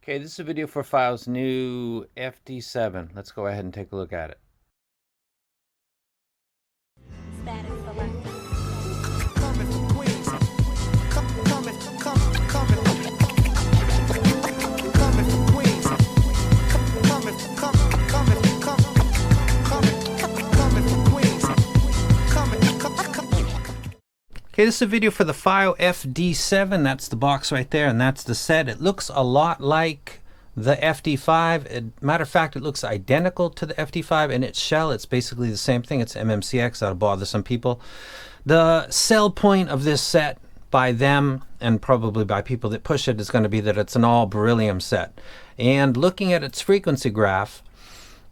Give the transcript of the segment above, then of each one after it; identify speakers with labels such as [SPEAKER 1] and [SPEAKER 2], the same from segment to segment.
[SPEAKER 1] Okay, this is a video for FiiO's new FD7. Let's go ahead and take a look at it. Okay, this is a video for the FiiO FD7. That's the box right there, and that's the set. It looks a lot like the FD5. Matter of fact, it looks identical to the FD5 in its shell. It's basically the same thing. It's MMCX. That'll bother some people. The sell point of this set by them, and probably by people that push it, is going to be that it's an all Beryllium set. And looking at its frequency graph,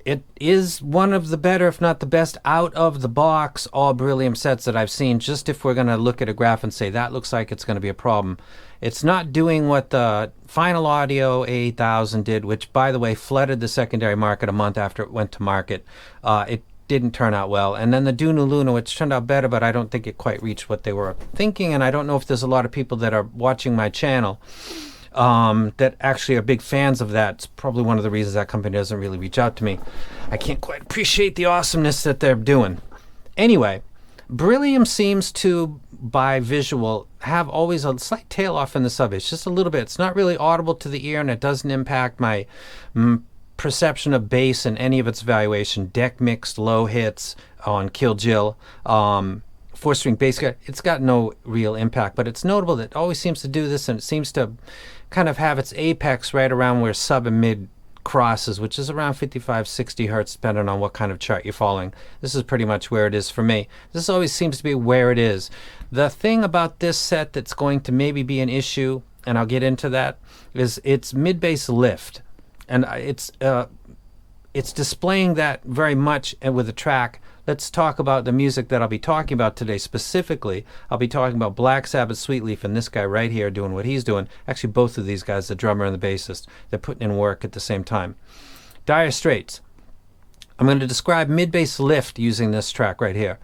[SPEAKER 1] it is one of the better, if not the best, out of the box all Beryllium sets that I've seen. Just if we're going to look at a graph and say that looks like it's going to be a problem. It's not doing what the Final Audio A8000 did, which, by the way, flooded the secondary market a month after it went to market. It didn't turn out well. And then the Dunu Luna, which turned out better, but I don't think it quite reached what they were thinking. And I don't know if there's a lot of people that are watching my channel that actually are big fans of that. It's probably one of the reasons that company doesn't really reach out to me. I can't quite appreciate the awesomeness that they're doing. Anyway, Beryllium seems to, by visual, have always a slight tail off in the sub-bass, just a little bit. It's not really audible to the ear, and it doesn't impact my perception of bass in any of its evaluation. Deck mixed low hits on Kill Jill, 4-string bass guitar, it's got no real impact, but it's notable that it always seems to do this, and it seems to kind of have its apex right around where sub and mid crosses, which is around 55, 60 hertz, depending on what kind of chart you're following. This is pretty much where it is for me. This always seems to be where it is. The thing about this set that's going to maybe be an issue, and I'll get into that, is its mid-bass lift. And it's displaying that very much with the track. Let's talk about the music that I'll be talking about today. Specifically, I'll be talking about Black Sabbath, Sweetleaf, and this guy right here doing what he's doing. Actually, both of these guys, the drummer and the bassist, they're putting in work at the same time. Dire Straits. I'm going to describe mid-bass lift using this track right here.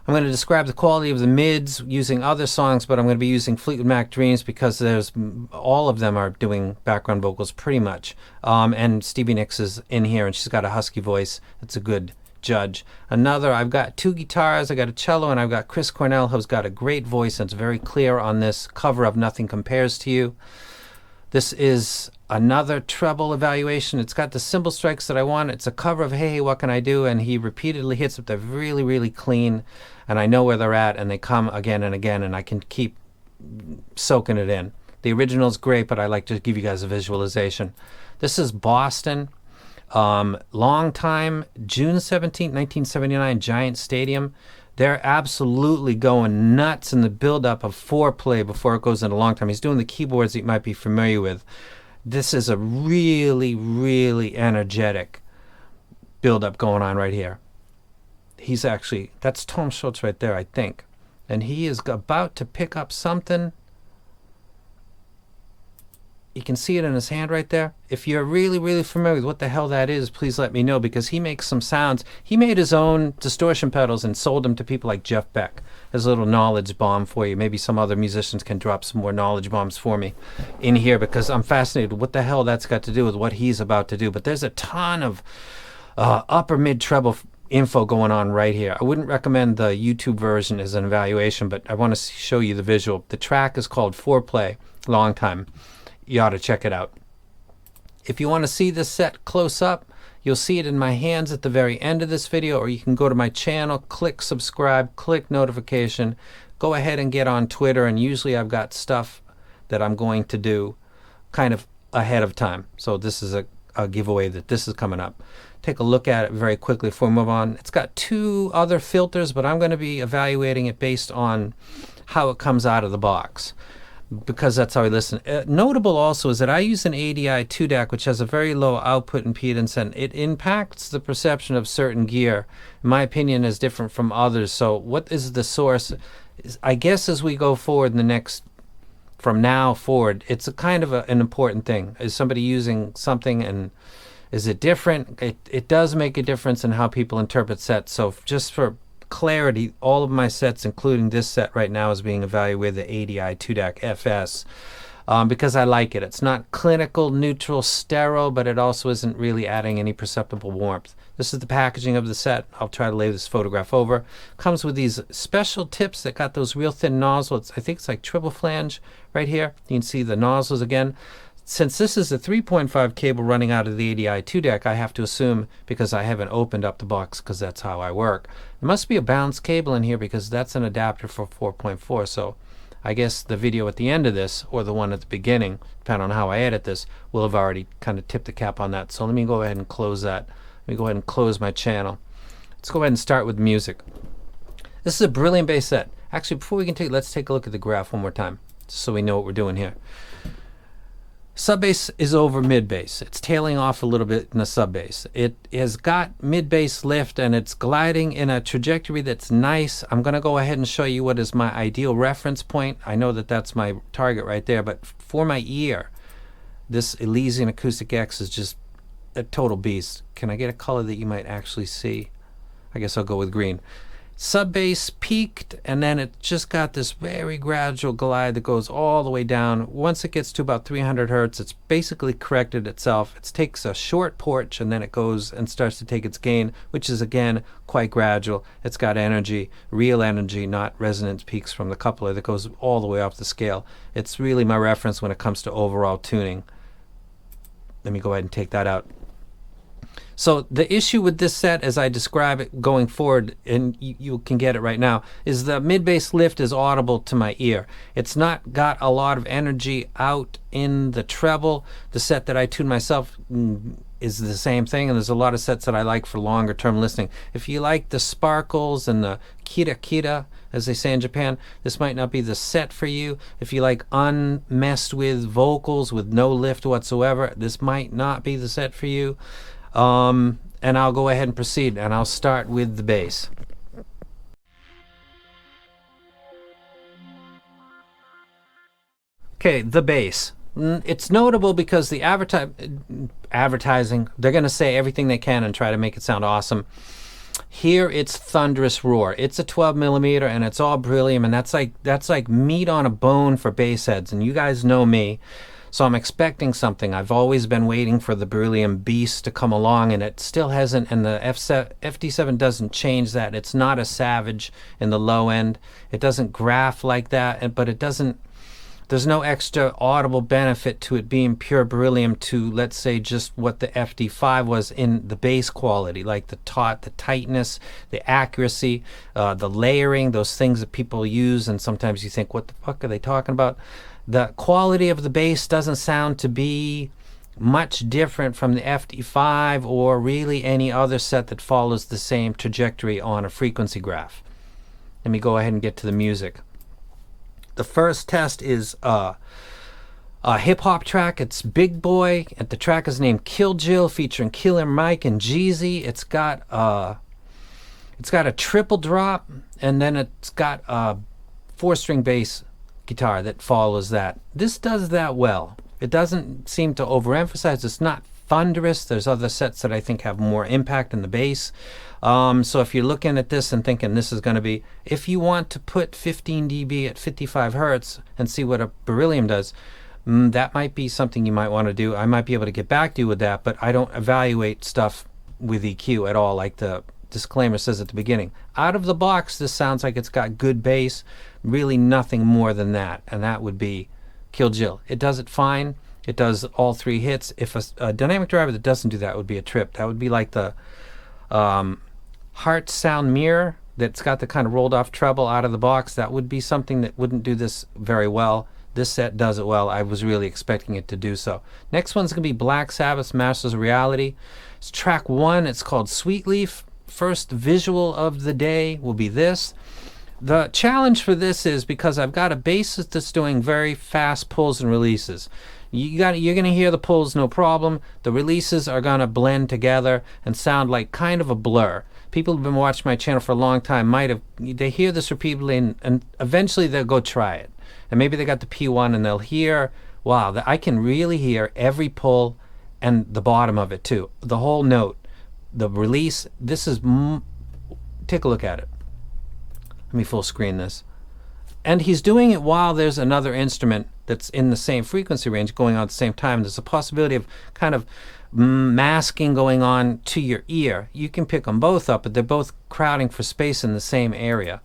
[SPEAKER 1] I'm going to describe the quality of the mids using other songs, but I'm going to be using Fleetwood Mac Dreams because there's all of them are doing background vocals pretty much. And Stevie Nicks is in here, and she's got a husky voice. It's a good judge. Another, I've got two guitars, I got a cello, and I've got Chris Cornell, who's got a great voice, and it's very clear on this cover of Nothing Compares to You. This is another treble evaluation. It's got the cymbal strikes that I want. It's a cover of Hey Hey What Can I Do, and he repeatedly hits it. They're really, really clean, and I know where they're at, and they come again and again, and I can keep soaking it in. The original is great, but I like to give you guys a visualization. This is Boston. Long time, June 17th, 1979, Giant Stadium. They're absolutely going nuts in the build-up of Foreplay before it goes into Long Time. He's doing the keyboards that you might be familiar with. This is a really, really energetic build-up going on right here. He's actually, that's Tom Schultz right there, I think. And he is about to pick up something. You can see it in his hand right there. If you're really, really familiar with what the hell that is, please let me know, because he makes some sounds. He made his own distortion pedals and sold them to people like Jeff Beck as a little knowledge bomb for you. Maybe some other musicians can drop some more knowledge bombs for me in here, because I'm fascinated what the hell that's got to do with what he's about to do. But there's a ton of upper mid treble info going on right here. I wouldn't recommend the YouTube version as an evaluation, but I want to show you the visual. The track is called Foreplay, Long Time. You ought to check it out. If you want to see this set close up, you'll see it in my hands at the very end of this video, or you can go to my channel, click subscribe, click notification, go ahead and get on Twitter, and usually I've got stuff that I'm going to do kind of ahead of time. So this is a giveaway that this is coming up. Take a look at it very quickly before we move on. It's got two other filters, but I'm going to be evaluating it based on how it comes out of the box, because that's how I listen. Notable also is that I use an ADI 2 DAC, which has a very low output impedance, and it impacts the perception of certain gear. In my opinion, is different from others. So what is the source? I guess as we go forward in the next, from now forward, it's a kind of an important thing. Is somebody using something, and is it different? It does make a difference in how people interpret sets. So just for clarity, all of my sets, including this set right now, is being evaluated with the ADI 2DAC FS. because I like it. It's not clinical, neutral, sterile, but it also isn't really adding any perceptible warmth. This is the packaging of the set. I'll try to lay this photograph over. Comes with these special tips that got those real thin nozzles. I think it's like triple flange right here. You can see the nozzles again. Since this is a 3.5 cable running out of the ADI2 deck, I have to assume, because I haven't opened up the box because that's how I work, there must be a balanced cable in here because that's an adapter for 4.4. So I guess the video at the end of this, or the one at the beginning, depending on how I edit this, will have already kind of tipped the cap on that. So let me go ahead and close that. Let me go ahead and close my channel. Let's go ahead and start with music. This is a Beryllium bass set. Actually, before we can let's take a look at the graph one more time, just so we know what we're doing here. Sub bass is over mid bass. It's tailing off a little bit in the sub bass. It has got mid bass lift and it's gliding in a trajectory that's nice. I'm going to go ahead and show you what is my ideal reference point. I know that that's my target right there, but for my ear, this Elysian Acoustic X is just a total beast. Can I get a color that you might actually see? I guess I'll go with green. Sub bass peaked, and then it just got this very gradual glide that goes all the way down. Once it gets to about 300 hertz, it's basically corrected itself. It takes a short porch, and then it goes and starts to take its gain, which is again quite gradual. It's got energy, real energy, not resonance peaks from the coupler that goes all the way off the scale. It's really my reference when it comes to overall tuning. Let me go ahead and take that out. So the issue with this set, as I describe it going forward, and you can get it right now, is the mid-bass lift is audible to my ear. It's not got a lot of energy out in the treble. The set that I tune myself is the same thing, and there's a lot of sets that I like for longer term listening. If you like the sparkles and the kira, as they say in Japan, this might not be the set for you. If you like unmessed with vocals with no lift whatsoever, this might not be the set for you. And I'll go ahead and proceed, and I'll start with the bass. Okay, the bass. It's notable because the advertising, they're going to say everything they can and try to make it sound awesome. Here it's thunderous roar. It's a 12 millimeter and it's all Beryllium, and that's like meat on a bone for bass heads. And you guys know me. So I'm expecting something. I've always been waiting for the Beryllium beast to come along, and it still hasn't, and the FD7 doesn't change that. It's not a savage in the low end. It doesn't graph like that, but it doesn't, there's no extra audible benefit to it being pure Beryllium to, let's say, just what the FD5 was in the bass quality, like the tightness, the accuracy, the layering, those things that people use, and sometimes you think, what the fuck are they talking about? The quality of the bass doesn't sound to be much different from the FD5 or really any other set that follows the same trajectory on a frequency graph. Let me go ahead and get to the music. The first test is a hip-hop track. It's Big Boy, and the track is named Kill Jill, featuring Killer Mike and Jeezy. It's got a triple drop, and then it's got a 4-string bass guitar that follows that. This does that well. It doesn't seem to overemphasize. It's not thunderous. There's other sets that I think have more impact in the bass. So if you're looking at this and thinking this is going to be, if you want to put 15 dB at 55 hertz and see what a Beryllium does, that might be something you might want to do. I might be able to get back to you with that, but I don't evaluate stuff with EQ at all, like the disclaimer says at the beginning. Out of the box, this sounds like it's got good bass, really nothing more than that, and that would be Kill Jill. It does it fine. It does all 3 hits. If a dynamic driver that doesn't do that would be a trip. That would be like the Heart Sound Mirror that's got the kind of rolled off treble out of the box. That would be something that wouldn't do this very well. This set does it well. I was really expecting it to do so. Next one's going to be Black Sabbath's Masters of Reality. It's track 1. It's called Sweet Leaf. First visual of the day will be this. The challenge for this is because I've got a bassist that's doing very fast pulls and releases. You're going to hear the pulls no problem. The releases are going to blend together and sound like kind of a blur. People who've been watching my channel for a long time they hear this repeatedly, and eventually they'll go try it. And maybe they got the P1 and they'll hear, wow, I can really hear every pull and the bottom of it too. The whole note. The release, this is, take a look at it. Let me full screen this. And he's doing it while there's another instrument that's in the same frequency range going on at the same time. There's a possibility of kind of masking going on to your ear. You can pick them both up, but they're both crowding for space in the same area.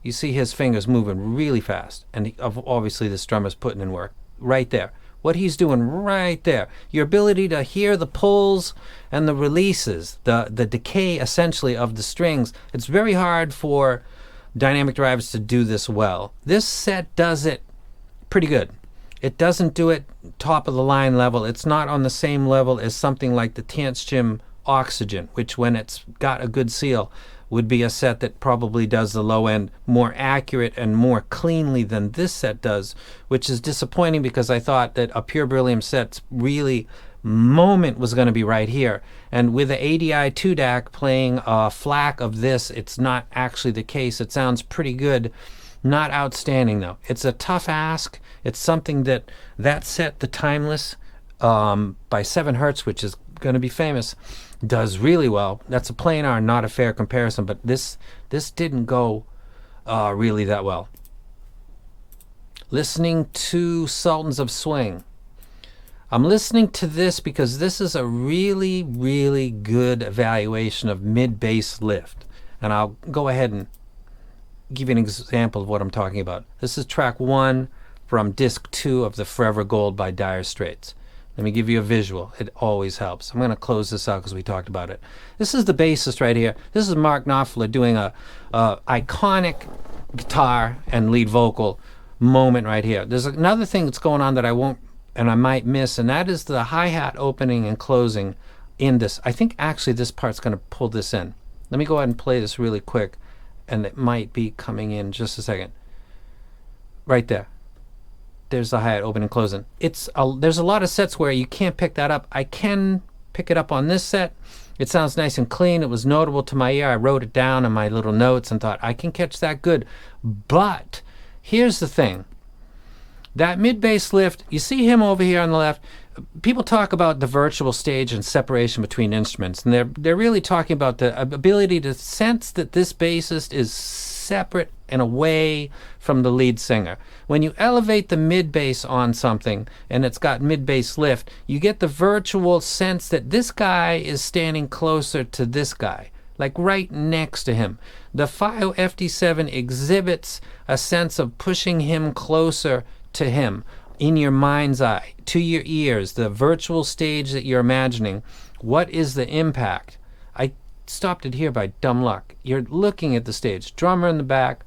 [SPEAKER 1] You see his fingers moving really fast, and obviously this drummer's putting in work right there. What he's doing right there, your ability to hear the pulls and the releases, the decay essentially of the strings. It's very hard for dynamic drivers to do this well. This set does it pretty good. It doesn't do it top of the line level. It's not on the same level as something like the Tantiem Oxygen, which when it's got a good seal would be a set that probably does the low end more accurate and more cleanly than this set does, which is disappointing because I thought that a pure Beryllium set's really moment was going to be right here. And with the ADI 2 DAC playing a FLAC of this, it's not actually the case. It sounds pretty good. Not outstanding though. It's a tough ask. It's something that set, the Timeless by 7 Hertz, which is going to be famous, does really well. That's a planar, not a fair comparison, but this didn't go really that well. Listening to Sultans of Swing. I'm listening to this because this is a really, really good evaluation of mid-bass lift. And I'll go ahead and give you an example of what I'm talking about. This is track 1 from disc 2 of the Forever Gold by Dire Straits. Let me give you a visual. It always helps. I'm going to close this out because we talked about it. This is the bassist right here. This is Mark Knopfler doing a iconic guitar and lead vocal moment right here. There's another thing that's going on that I won't and I might miss, and that is the hi-hat opening and closing in this. I think actually this part's going to pull this in. Let me go ahead and play this really quick, and it might be coming in just a second. Right there. There's the hi-hat open and closing. There's a lot of sets where you can't pick that up. I can pick it up on this set. It sounds nice and clean. It was notable to my ear. I wrote it down in my little notes and thought, I can catch that good. But here's the thing. That mid-bass lift, you see him over here on the left. People talk about the virtual stage and separation between instruments, and they're really talking about the ability to sense that this bassist is separate and away from the lead singer. When you elevate the mid-bass on something and it's got mid-bass lift, you get the virtual sense that this guy is standing closer to this guy, like right next to him. The FiiO FD7 exhibits a sense of pushing him closer to him in your mind's eye, to your ears, the virtual stage that you're imagining. What is the impact? I stopped it here by dumb luck. You're looking at the stage, drummer in the back.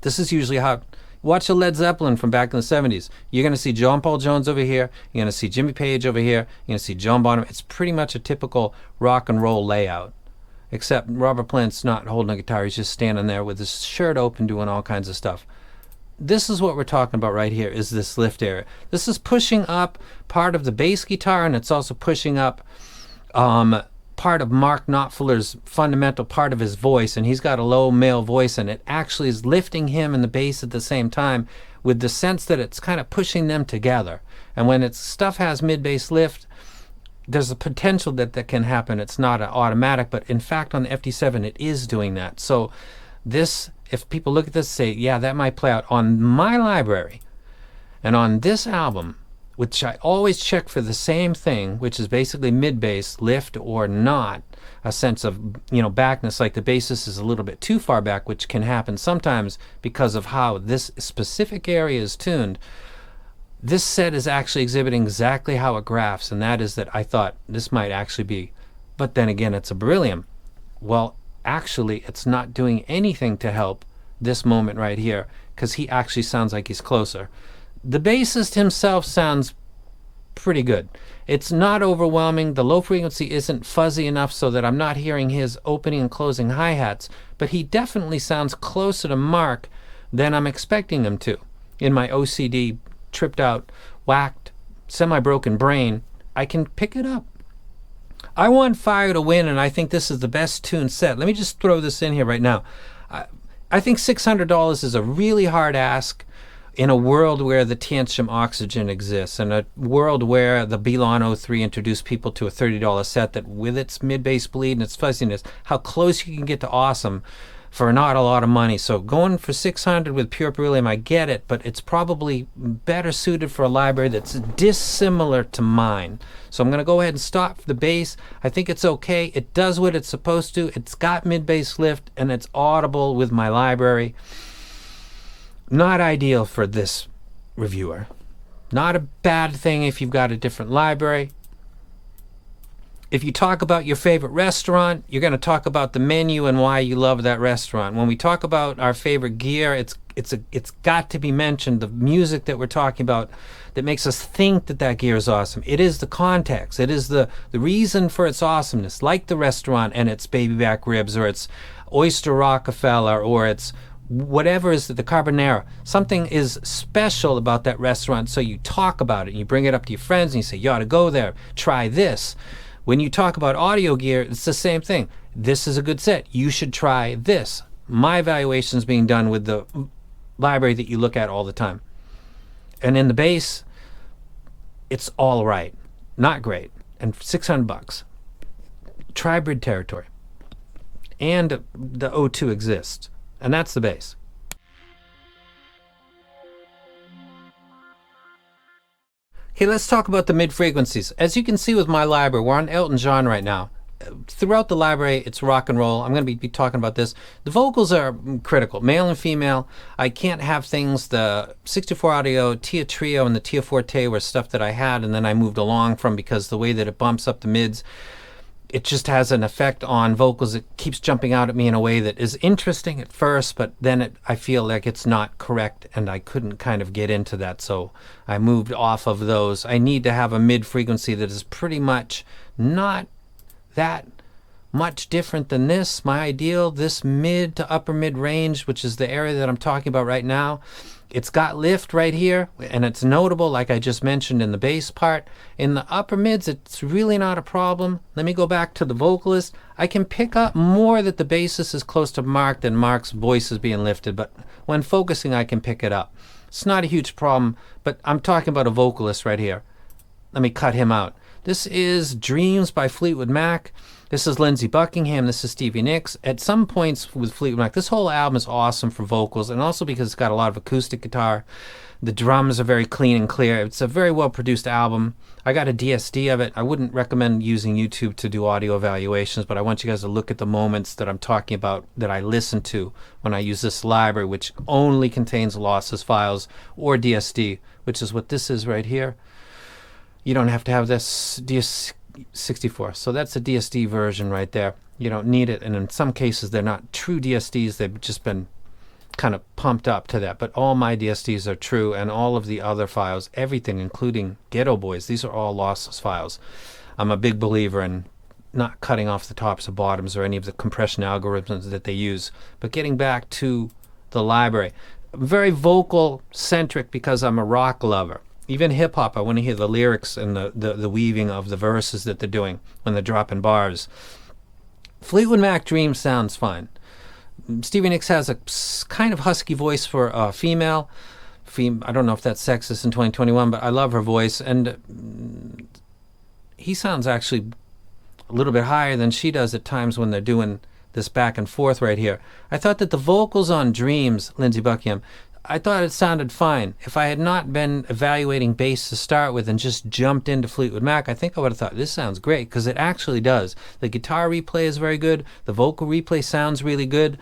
[SPEAKER 1] This is usually how, watch a Led Zeppelin from back in the 70s. You're going to see John Paul Jones over here. You're going to see Jimmy Page over here. You're going to see John Bonham. It's pretty much a typical rock and roll layout, except Robert Plant's not holding a guitar. He's just standing there with his shirt open doing all kinds of stuff. This is what we're talking about right here, is this lift area. This is pushing up part of the bass guitar, and it's also pushing up part of Mark Knopfler's fundamental part of his voice, and he's got a low male voice, and it actually is lifting him and the bass at the same time with the sense that it's kind of pushing them together. And when its stuff has mid-bass lift, there's a potential that that can happen. It's not an automatic, but in fact on the FD7 it is doing that. So this, if people look at this and say, yeah, that might play out on my library and on this album, which I always check for the same thing, which is basically mid-bass, lift or not, a sense of, backness, like the bassist is a little bit too far back, which can happen sometimes because of how this specific area is tuned. This set is actually exhibiting exactly how it graphs, and that is that I thought this might actually be, but then again, it's a Beryllium. Well, actually, it's not doing anything to help this moment right here, because he actually sounds like he's closer. The bassist himself sounds pretty good. It's not overwhelming. The low frequency isn't fuzzy enough so that I'm not hearing his opening and closing hi-hats, but he definitely sounds closer to Mark than I'm expecting him to. In my OCD, tripped out, whacked, semi-broken brain, I can pick it up. I want FiiO to win, and I think this is the best tuned set. Let me just throw this in here right now. I think $600 is a really hard ask in a world where the Tantiem Oxygen exists, and a world where the Belon 03 introduced people to a $30 set that with its mid-bass bleed and its fuzziness, how close you can get to awesome, for not a lot of money. So going for 600 with pure beryllium, I get it, but it's probably better suited for a library that's dissimilar to mine. So I'm going to go ahead and stop the bass. I think it's okay. It does what it's supposed to. It's got mid-bass lift, and it's audible with my library. Not ideal for this reviewer. Not a bad thing if you've got a different library. If you talk about your favorite restaurant, you're going to talk about the menu and why you love that restaurant. When we talk about our favorite gear, it's got to be mentioned, the music that we're talking about that makes us think that that gear is awesome. It is the context. It is the reason for its awesomeness, like the restaurant and its baby back ribs, or its oyster Rockefeller, or its whatever is the carbonara. Something is special about that restaurant, so you talk about it and you bring it up to your friends and you say, you ought to go there, try this. When you talk about audio gear, it's the same thing. This is a good set. You should try this. My evaluation is being done with the library that you look at all the time. And in the bass, it's all right. Not great. And $600. Tribrid territory. And the O2 exists. And that's the bass. Okay, let's talk about the mid-frequencies. As you can see with my library, we're on Elton John right now. Throughout the library, it's rock and roll. I'm going to be talking about this. The vocals are critical, male and female. I can't have things, the 64 audio, Tia Trio, and the Tia Forte were stuff that I had, and then I moved along from, because the way that it bumps up the mids, it just has an effect on vocals. It keeps jumping out at me in a way that is interesting at first, but then I feel like it's not correct, and I couldn't kind of get into that, so I moved off of those. I need to have a mid-frequency that is pretty much not that much different than this. My ideal, this mid to upper mid range, which is the area that I'm talking about right now, it's got lift right here, and it's notable, like I just mentioned, in the bass part. In the upper mids, it's really not a problem. Let me go back to the vocalist. I can pick up more that the bassist is close to Mark than Mark's voice is being lifted, but when focusing, I can pick it up. It's not a huge problem, but I'm talking about a vocalist right here. Let me cut him out. This is Dreams by Fleetwood Mac. This is Lindsey Buckingham. This is Stevie Nicks. At some points with Fleetwood Mac, this whole album is awesome for vocals, and also because it's got a lot of acoustic guitar. The drums are very clean and clear. It's a very well-produced album. I got a DSD of it. I wouldn't recommend using YouTube to do audio evaluations, but I want you guys to look at the moments that I'm talking about that I listen to when I use this library, which only contains lossless files or DSD, which is what this is right here. You don't have to have this DS64. So that's a DSD version right there. You don't need it. And in some cases, they're not true DSDs. They've just been kind of pumped up to that. But all my DSDs are true, and all of the other files, everything, including Ghetto Boys, these are all lossless files. I'm a big believer in not cutting off the tops or bottoms or any of the compression algorithms that they use. But getting back to the library, I'm very vocal centric because I'm a rock lover. Even hip-hop, I want to hear the lyrics and the weaving of the verses that they're doing when they're dropping bars. Fleetwood Mac Dream sounds fine. Stevie Nicks has a kind of husky voice for a female. I don't know if that's sexist in 2021, but I love her voice. And he sounds actually a little bit higher than she does at times when they're doing this back and forth right here. I thought that the vocals on Dreams, Lindsey Buckingham, I thought it sounded fine. If I had not been evaluating bass to start with and just jumped into Fleetwood Mac, I think I would have thought, this sounds great, because it actually does. The guitar replay is very good. The vocal replay sounds really good.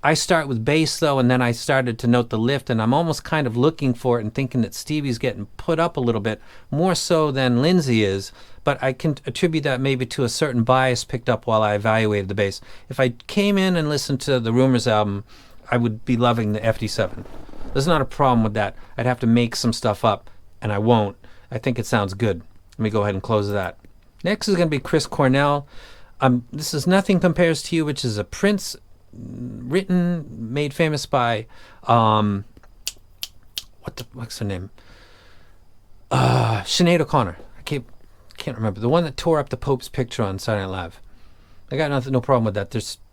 [SPEAKER 1] I start with bass, though, and then I started to note the lift, and I'm almost kind of looking for it and thinking that Stevie's getting put up a little bit, more so than Lindsey is, but I can attribute that maybe to a certain bias picked up while I evaluated the bass. If I came in and listened to the Rumors album, I would be loving the FD7. There's not a problem with that. I'd have to make some stuff up, and I won't. I think it sounds good. Let me go ahead and close that. Next is going to be Chris Cornell. This is Nothing Compares to You, which is a Prince written, made famous by, what's her name? Sinead O'Connor. I can't remember. The one that tore up the Pope's picture on Saturday Night Live. I got no problem with that.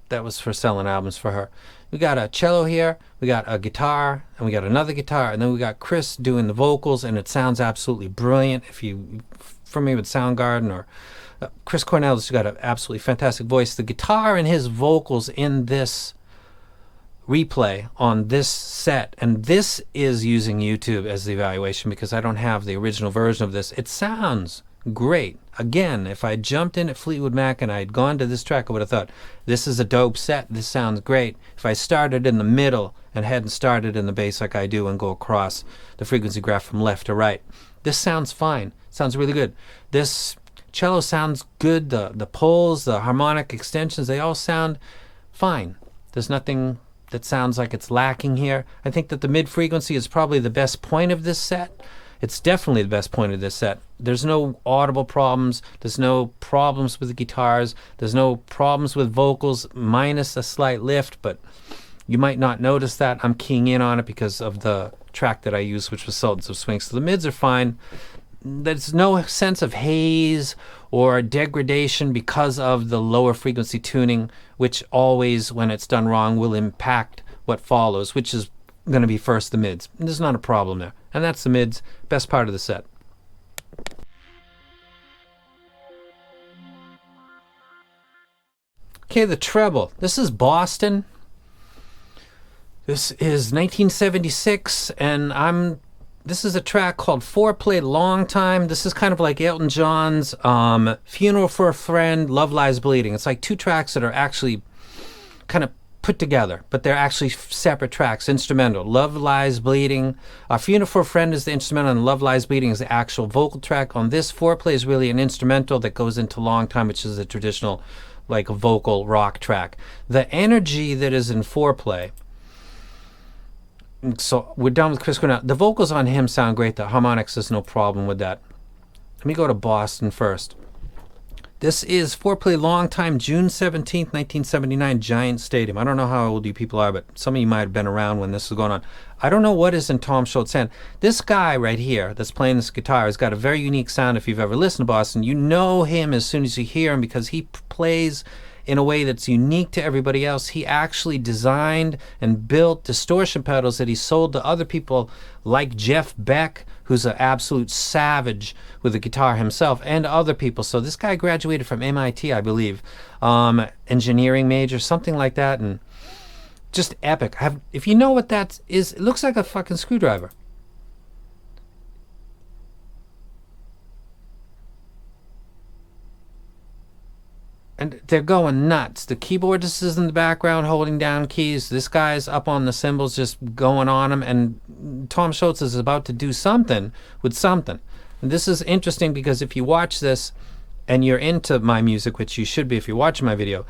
[SPEAKER 1] That was for selling albums for her. We got a cello here, we got a guitar, and we got another guitar, and then we got Chris doing the vocals, and it sounds absolutely brilliant. If you familiar with Soundgarden, or Chris Cornell's got an absolutely fantastic voice. The guitar and his vocals in this replay on this set, and this is using YouTube as the evaluation because I don't have the original version of this. It sounds great. Again, if I jumped in at Fleetwood Mac and I had gone to this track, I would have thought, this is a dope set, this sounds great. If I started in the middle and hadn't started in the bass like I do and go across the frequency graph from left to right, this sounds fine. Sounds really good. This cello sounds good. The pulls, the harmonic extensions, they all sound fine. There's nothing that sounds like it's lacking here. I think that the mid frequency is probably the best point of this set. It's definitely the best point of this set. There's no audible problems. There's no problems with the guitars. There's no problems with vocals, minus a slight lift, but you might not notice that. I'm keying in on it because of the track that I used, which was Sultans of Swing. So the mids are fine. There's no sense of haze or degradation because of the lower frequency tuning, which always, when it's done wrong, will impact what follows, which is going to be first the mids. There's not a problem there. And that's the mids, best part of the set. Okay, the treble. This is Boston. This is 1976, and this is a track called Foreplay Long Time. This is kind of like Elton John's Funeral for a Friend, Love Lies Bleeding. It's like two tracks that are actually kind of put together, but they're actually separate tracks, instrumental. Love Lies Bleeding. Funeral for a Friend is the instrumental, and Love Lies Bleeding is the actual vocal track. On this, Foreplay is really an instrumental that goes into Long Time, which is a traditional, like a vocal rock track. The energy that is in Foreplay, so we're done with Chris Cornell. The vocals on him sound great. The harmonics is no problem with that. Let me go to Boston first. This is Foreplay Long Time, June 17th, 1979, Giant Stadium. I don't know how old you people are, but some of you might have been around when this was going on. I don't know what is in Tom Scholz's hand. This guy right here that's playing this guitar has got a very unique sound. If you've ever listened to Boston, you know him as soon as you hear him because he plays in a way that's unique to everybody else. He actually designed and built distortion pedals that he sold to other people like Jeff Beck, who's an absolute savage with the guitar himself, and other people. So this guy graduated from MIT, I believe, engineering major, something like that, and just epic. If you know what that is, it looks like a fucking screwdriver. And they're going nuts. The keyboardist is in the background holding down keys. This guy's up on the cymbals just going on them. And Tom Scholz is about to do something with something. And this is interesting because if you watch this and you're into my music, which you should be if you're watching my video,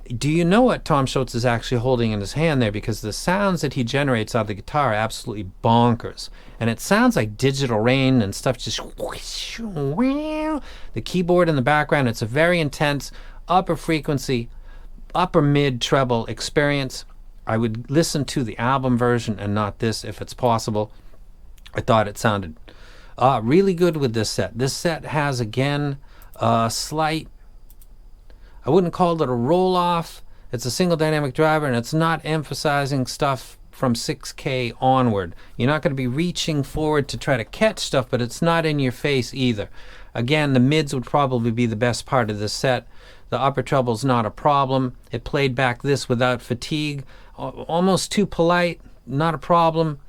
[SPEAKER 1] do you know what Tom Scholz is actually holding in his hand there? Because the sounds that he generates out of the guitar are absolutely bonkers. And it sounds like Digital Rain and stuff just... The keyboard in the background, it's a very intense upper frequency, upper mid treble experience. I would listen to the album version and not this if it's possible. I thought it sounded really good with this set. This set has, again, a slight, I wouldn't call it a roll-off. It's a single dynamic driver, and it's not emphasizing stuff from 6K onward. You're not going to be reaching forward to try to catch stuff, but it's not in your face either. Again, the mids would probably be the best part of this set. The upper treble's not a problem. It played back this without fatigue. Almost too polite, not a problem.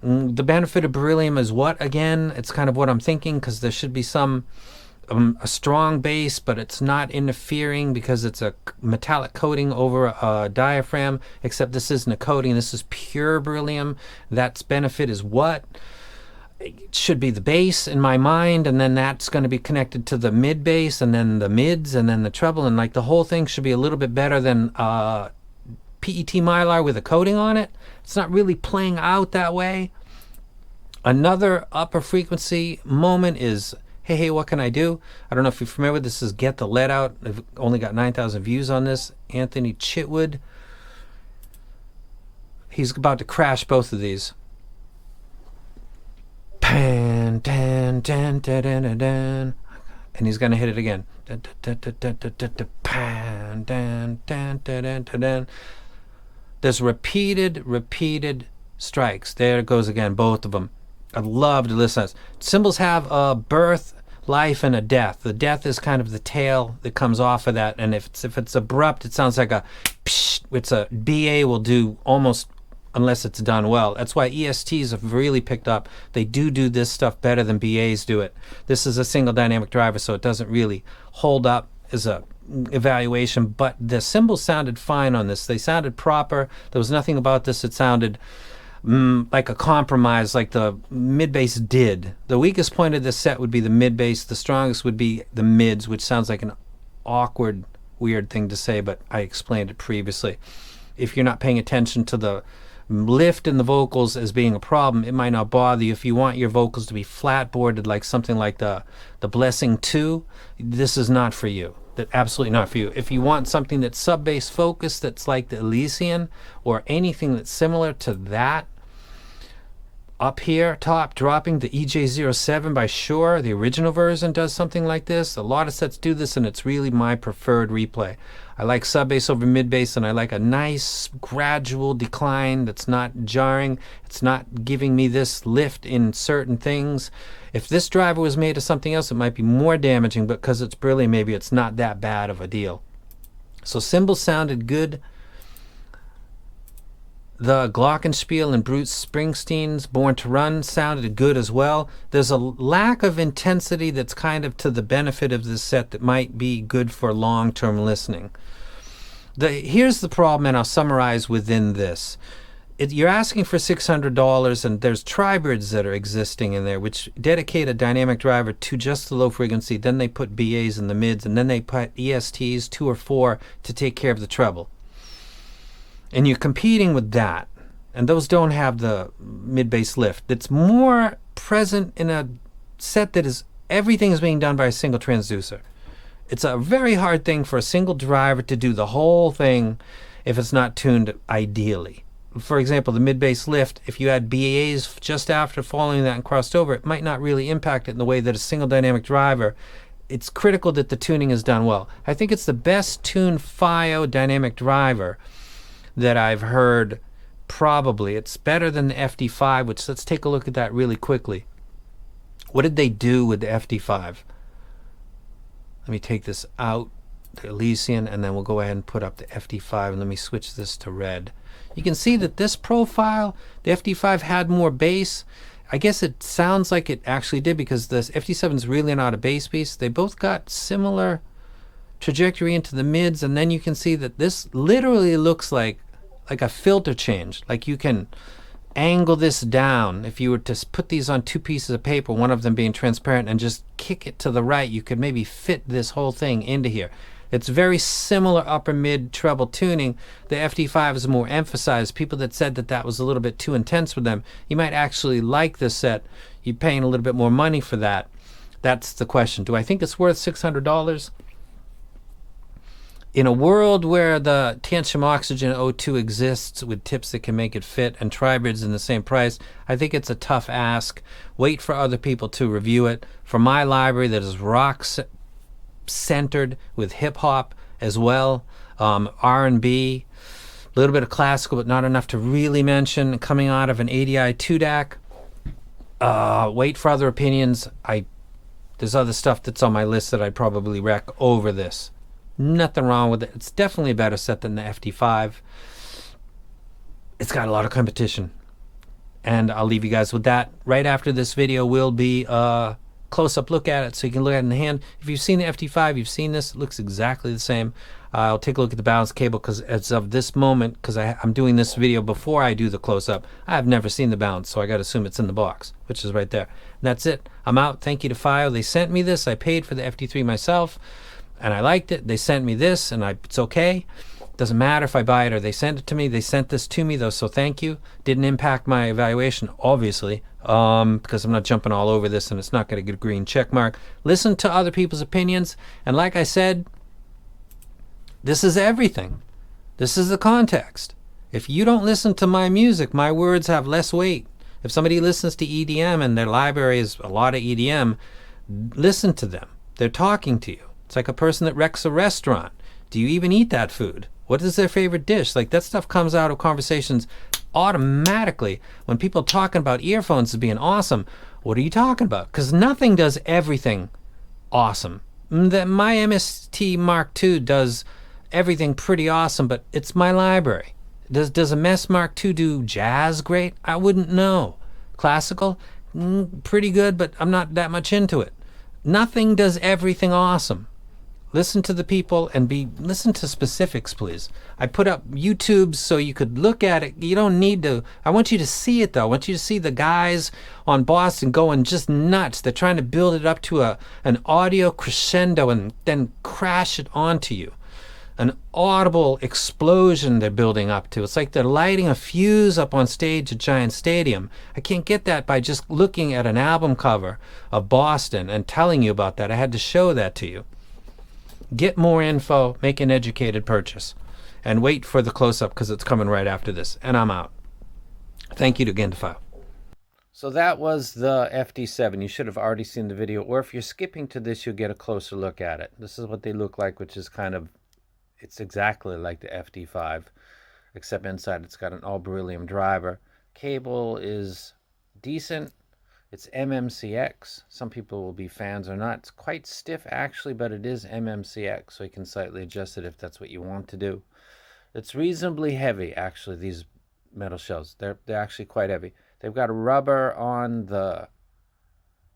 [SPEAKER 1] The benefit of Beryllium is what, again? It's kind of what I'm thinking, because there should be some a strong bass, but it's not interfering because it's a metallic coating over a diaphragm, except this isn't a coating. This is pure Beryllium. That's benefit is what? It should be the bass in my mind, and then that's going to be connected to the mid bass, and then the mids, and then the treble, and like the whole thing should be a little bit better than PET Mylar with a coating on it. It's not really playing out that way. Another upper frequency moment is Hey Hey What Can I Do? I don't know if you're familiar with this. Is Get the Lead Out. I've only got 9,000 views on this. Anthony Chitwood. He's about to crash both of these. Pan, tan, tan, tan, tan, tan. And he's going to hit it again. Pan, tan, tan, tan, tan. There's repeated strikes. There it goes again, both of them. I'd love to listen to this. Cymbals have a birth, life and a death. The death is kind of the tail that comes off of that, and if it's abrupt, it sounds like a psh. It's a BA will do almost, unless it's done well. That's why ESTs have really picked up. They do this stuff better than BAs do it. This is a single dynamic driver, so it doesn't really hold up as a evaluation, but the cymbals sounded fine on this. They sounded proper. There was nothing about this that sounded like a compromise like the mid bass did. The weakest point of this set would be the mid bass. The strongest would be the mids, which sounds like an awkward, weird thing to say, but I explained it previously. If you're not paying attention to the lift in the vocals as being a problem, it might not bother you. If you want your vocals to be flat-boarded like something like the Blessing 2, this is not for you. That absolutely not for you. If you want something that's sub-bass focused, that's like the Elysian or anything that's similar to that, up here, top, dropping, the EJ07 by Shure, the original version does something like this. A lot of sets do this, and it's really my preferred replay. I like sub-bass over mid-bass, and I like a nice gradual decline that's not jarring. It's not giving me this lift in certain things. If this driver was made of something else, it might be more damaging, but because it's Beryllium, maybe it's not that bad of a deal. So cymbals sounded good. The Glockenspiel and Bruce Springsteen's Born to Run sounded good as well. There's a lack of intensity that's kind of to the benefit of this set that might be good for long-term listening. Here's the problem, and I'll summarize within this. You're asking for $600, and there's tri-bridges that are existing in there, which dedicate a dynamic driver to just the low frequency. Then they put BAs in the mids, and then they put ESTs, 2 or 4, to take care of the treble. And you're competing with that, and those don't have the mid-bass lift. It's more present in a set that is everything is being done by a single transducer. It's a very hard thing for a single driver to do the whole thing if it's not tuned ideally. For example, the mid-bass lift, if you had BAs just after following that and crossed over, it might not really impact it in the way that a single dynamic driver. It's critical that the tuning is done well. I think it's the best tuned FiiO dynamic driver that I've heard, probably. It's better than the FD5, which let's take a look at that really quickly. What did they do with the FD5? Let me take this out, the Elysian, and then we'll go ahead and put up the FD5, and let me switch this to red. You can see that this profile, the FD5 had more bass. I guess it sounds like it actually did because the FD7 is really not a bass piece. They both got similar trajectory into the mids, and then you can see that this literally looks like a filter change. Like you can angle this down. If you were to put these on 2 pieces of paper, one of them being transparent, and just kick it to the right, you could maybe fit this whole thing into here. It's very similar upper mid treble tuning. The FD5 is more emphasized. People that said that that was a little bit too intense with them, you might actually like this set. You're paying a little bit more money for that. That's the question. Do I think it's worth $600? In a world where the Tantrum Oxygen O2 exists with tips that can make it fit and tri-bridges in the same price, I think it's a tough ask. Wait for other people to review it. For my library that is rock-centered with hip-hop as well, R&B, a little bit of classical, but not enough to really mention, coming out of an ADI 2DAC. Wait for other opinions. There's other stuff that's on my list that I'd probably wreck over this. Nothing wrong with it. It's definitely a better set than the FD5. It's got a lot of competition. And I'll leave you guys with that. Right after this video will be a close-up look at it so you can look at it in the hand. If you've seen the FD5, you've seen this. It looks exactly the same. I'll take a look at the balance cable because as of this moment, because I'm doing this video before I do the close-up, I have never seen the balance, so I got to assume it's in the box, which is right there. And that's it. I'm out. Thank you to FiiO. They sent me this. I paid for the FD3 myself, and I liked it. They sent me this, and it's okay. Doesn't matter if I buy it or they send it to me. They sent this to me, though, so thank you. Didn't impact my evaluation, obviously, because I'm not jumping all over this, and it's not going to get a green check mark. Listen to other people's opinions, and like I said, this is everything. This is the context. If you don't listen to my music, my words have less weight. If somebody listens to EDM and their library is a lot of EDM, listen to them. They're talking to you. It's like a person that wrecks a restaurant. Do you even eat that food? What is their favorite dish? Like, that stuff comes out of conversations automatically. When people are talking about earphones as being awesome, what are you talking about? Because nothing does everything awesome. My MST Mark II does everything pretty awesome, but it's my library. Does a MES Mark II do jazz great? I wouldn't know. Classical? Pretty good, but I'm not that much into it. Nothing does everything awesome. Listen to the people and listen to specifics, please. I put up YouTubes so you could look at it. You don't need to. I want you to see it, though. I want you to see the guys on Boston going just nuts. They're trying to build it up to an audio crescendo and then crash it onto you. An audible explosion they're building up to. It's like they're lighting a fuse up on stage at Giant Stadium. I can't get that by just looking at an album cover of Boston and telling you about that. I had to show that to you. Get more info, make an educated purchase, and wait for the close-up because it's coming right after this. And I'm out. Thank you again to FiiO. So that was the FD7. You should have already seen the video, or if you're skipping to this, you'll get a closer look at it. This is what they look like, which is kind of, it's exactly like the FD5, except inside it's got an all beryllium driver. Cable is decent. It's MMCX. Some people will be fans or not. It's quite stiff actually, but it is MMCX, so you can slightly adjust it if that's what you want to do. It's reasonably heavy actually, these metal shells. They're actually quite heavy. They've got a rubber on the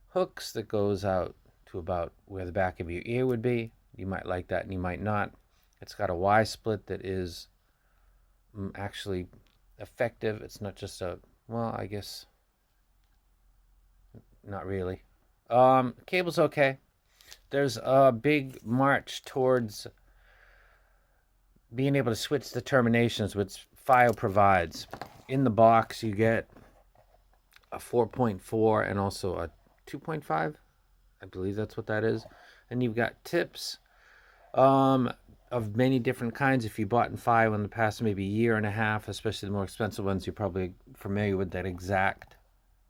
[SPEAKER 1] hooks that goes out to about where the back of your ear would be. You might like that and you might not. It's got a Y split that is actually effective. It's not just a, well, I guess not really. Cable's okay. There's a big march towards being able to switch the terminations, which FiiO provides. In the box, you get a 4.4 and also a 2.5. I believe that's what that is. And you've got tips of many different kinds. If you bought in FiiO in the past maybe a year and a half, especially the more expensive ones, you're probably familiar with that exact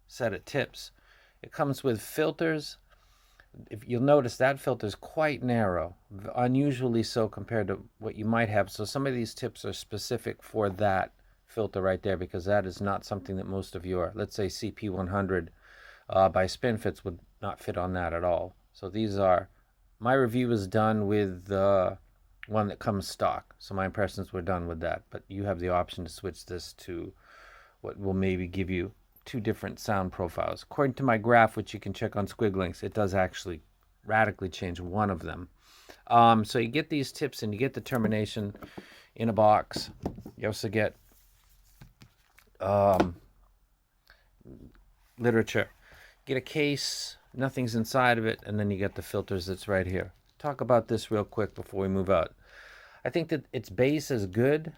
[SPEAKER 1] set of tips. It comes with filters. If you'll notice, that filter is quite narrow, unusually so compared to what you might have. So some of these tips are specific for that filter right there, because that is not something that most of your, let's say CP100 by SpinFits would not fit on that at all. So these are, my review is done with the one that comes stock. So my impressions were done with that, but you have the option to switch this to what will maybe give you two different sound profiles. According to my graph, which you can check on Squiglinks, it does actually radically change one of them. So you get these tips and you get the termination in a box. You also get literature. Get a case, nothing's inside of it, and then you get the filters that's right here. Talk about this real quick before we move out. I think that its bass is good.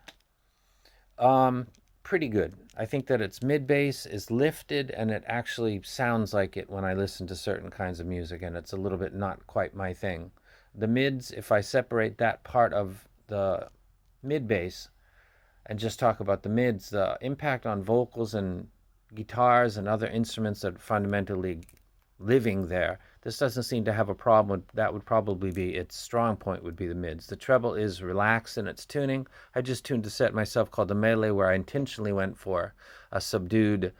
[SPEAKER 1] Pretty good. I think that its mid bass is lifted and it actually sounds like it when I listen to certain kinds of music, and it's a little bit not quite my thing. The mids, if I separate that part of the mid bass and just talk about the mids, the impact on vocals and guitars and other instruments that are fundamentally living there, this doesn't seem to have a problem. That would probably be its strong point, would be the mids. The treble is relaxed in its tuning. I just tuned a set myself called the Melee, where I intentionally went for a subdued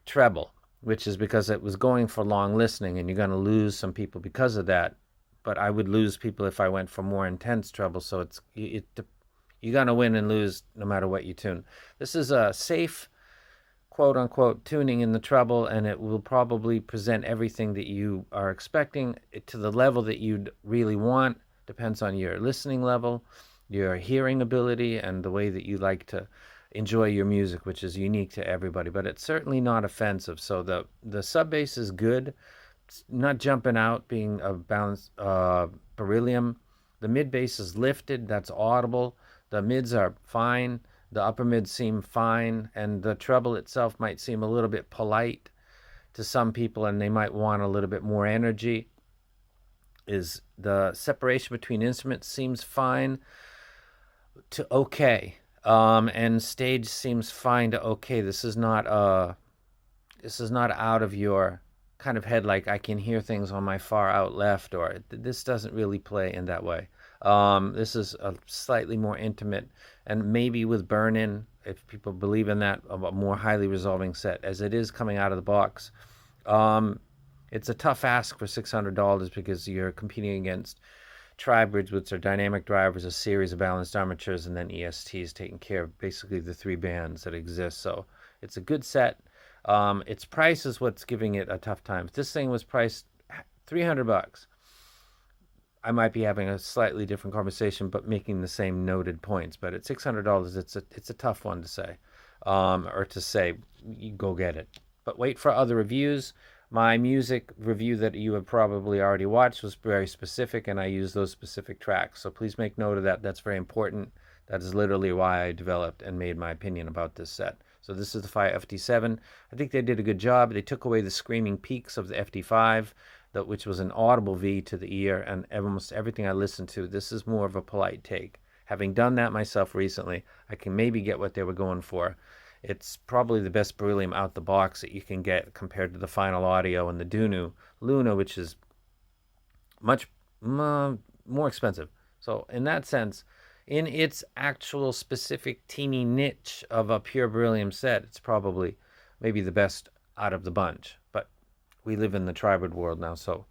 [SPEAKER 1] treble, which is because it was going for long listening, and you're going to lose some people because of that. But I would lose people if I went for more intense treble, so you're going to win and lose no matter what you tune. This is a safe, quote-unquote, tuning in the treble, and it will probably present everything that you are expecting to the level that you'd really want. Depends on your listening level, your hearing ability, and the way that you like to enjoy your music, which is unique to everybody. But it's certainly not offensive. So the sub bass is good. It's not jumping out, being a balanced beryllium. The mid bass is lifted. That's audible. The mids are fine. The upper mids seem fine, and the treble itself might seem a little bit polite to some people, and they might want a little bit more energy. Is the separation between instruments seems fine to okay, and stage seems fine to okay. This is not out of your kind of head, like I can hear things on my far out left, or this doesn't really play in that way. This is a slightly more intimate, and maybe with burn-in, if people believe in that, a more highly resolving set, as it is coming out of the box. It's a tough ask for $600 because you're competing against Tribridge, which are dynamic drivers, a series of balanced armatures, and then ESTs taking care of basically the three bands that exist. So it's a good set. Its price is what's giving it a tough time. If this thing was priced $300, I might be having a slightly different conversation, but making the same noted points. But at $600, it's a tough one to say, or to say you go get it. But wait for other reviews. My music review that you have probably already watched was very specific, and I used those specific tracks. So please make note of that. That's very important. That is literally why I developed and made my opinion about this set. So this is the FiiO FD7. I think they did a good job. They took away the screaming peaks of the FD5, which was an audible V to the ear, and almost everything I listened to, this is more of a polite take. Having done that myself recently, I can maybe get what they were going for. It's probably the best Beryllium out the box that you can get compared to the Final Audio and the Dunu Luna, which is much more expensive. So in that sense, in its actual specific teeny niche of a pure Beryllium set, it's probably maybe the best out of the bunch. But we live in the tribrid world now, so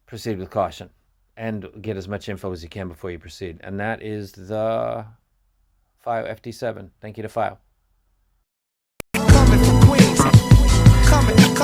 [SPEAKER 1] proceed with caution and get as much info as you can before you proceed. And that is the FiiO FD7. Thank you to FiiO. Coming from Queens. Coming.